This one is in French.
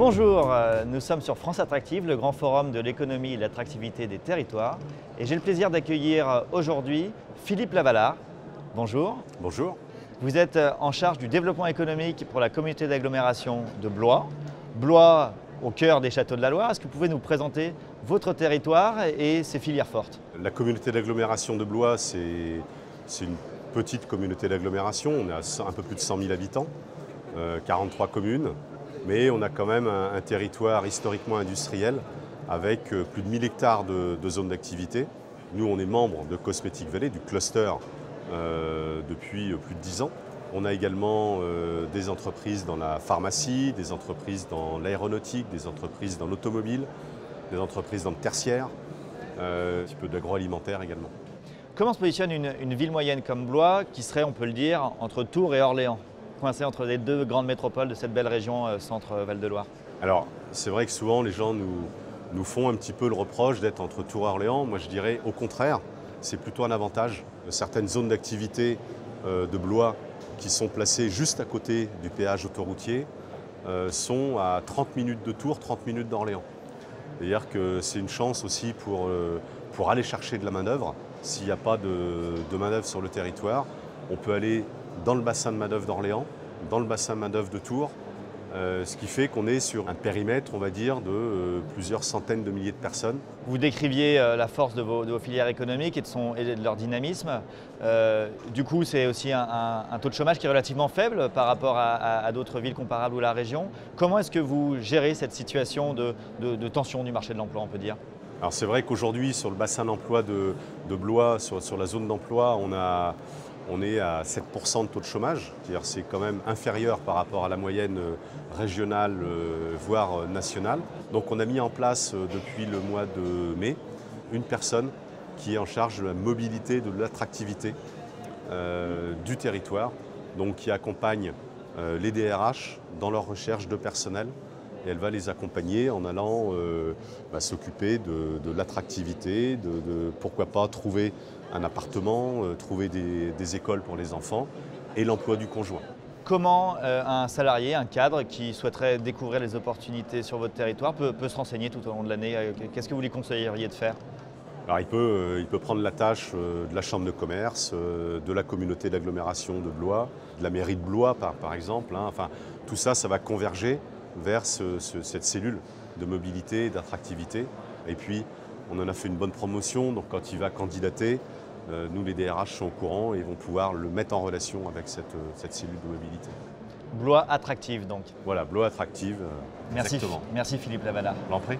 Bonjour, nous sommes sur France Attractive, le grand forum de l'économie et de l'attractivité des territoires. Et j'ai le plaisir d'accueillir aujourd'hui Philippe Lavalard. Bonjour. Bonjour. Vous êtes en charge du développement économique pour la communauté d'agglomération de Blois. Blois au cœur des châteaux de la Loire. Est-ce que vous pouvez nous présenter votre territoire et ses filières fortes? La communauté d'agglomération de Blois, c'est une petite communauté d'agglomération. On a un peu plus de 100 000 habitants, 43 communes. Mais on a quand même un territoire historiquement industriel avec plus de 1000 hectares de zones d'activité. Nous, on est membre de Cosmetic Valley, du cluster, depuis plus de 10 ans. On a également des entreprises dans la pharmacie, des entreprises dans l'aéronautique, des entreprises dans l'automobile, des entreprises dans le tertiaire, un petit peu d'agroalimentaire également. Comment se positionne une ville moyenne comme Blois, qui serait, on peut le dire, entre Tours et Orléans, coincée entre les deux grandes métropoles de cette belle région centre-Val-de-Loire? Alors, c'est vrai que souvent les gens nous font un petit peu le reproche d'être entre Tours et Orléans. Moi, je dirais au contraire, c'est plutôt un avantage. Certaines zones d'activité de Blois qui sont placées juste à côté du péage autoroutier sont à 30 minutes de Tours, 30 minutes d'Orléans. C'est-à-dire que c'est une chance aussi pour aller chercher de la main-d'œuvre. S'il n'y a pas de main-d'œuvre sur le territoire, on peut aller dans le bassin de main-d'œuvre d'Orléans, dans le bassin de main-d'œuvre de Tours, ce qui fait qu'on est sur un périmètre, on va dire, de plusieurs centaines de milliers de personnes. Vous décriviez la force de vos filières économiques et de leur dynamisme. Du coup, c'est aussi un taux de chômage qui est relativement faible par rapport à d'autres villes comparables ou la région. Comment est-ce que vous gérez cette situation de tension du marché de l'emploi, on peut dire? Alors c'est vrai qu'aujourd'hui, sur le bassin d'emploi de Blois, sur la zone d'emploi, on est à 7% de taux de chômage. C'est-à-dire c'est quand même inférieur par rapport à la moyenne régionale, voire nationale. Donc on a mis en place depuis le mois de mai une personne qui est en charge de la mobilité, de l'attractivité du territoire, donc qui accompagne les DRH dans leur recherche de personnel. Et elle va les accompagner en allant s'occuper de l'attractivité, de pourquoi pas trouver un appartement, trouver des écoles pour les enfants et l'emploi du conjoint. Comment un salarié, un cadre qui souhaiterait découvrir les opportunités sur votre territoire peut se renseigner tout au long de l'année? Qu'est-ce que vous lui conseilleriez de faire? Alors il peut prendre la tâche de la chambre de commerce, de la communauté d'agglomération de Blois, de la mairie de Blois par exemple. Enfin, tout ça, ça va converger vers cette cellule de mobilité et d'attractivité. Et puis, on en a fait une bonne promotion, donc quand il va candidater, nous les DRH sont au courant et vont pouvoir le mettre en relation avec cette cellule de mobilité. Blois Attractive donc. Voilà, Blois Attractive. Merci, Exactement. merci Philippe Lavalard. Je l'en prie.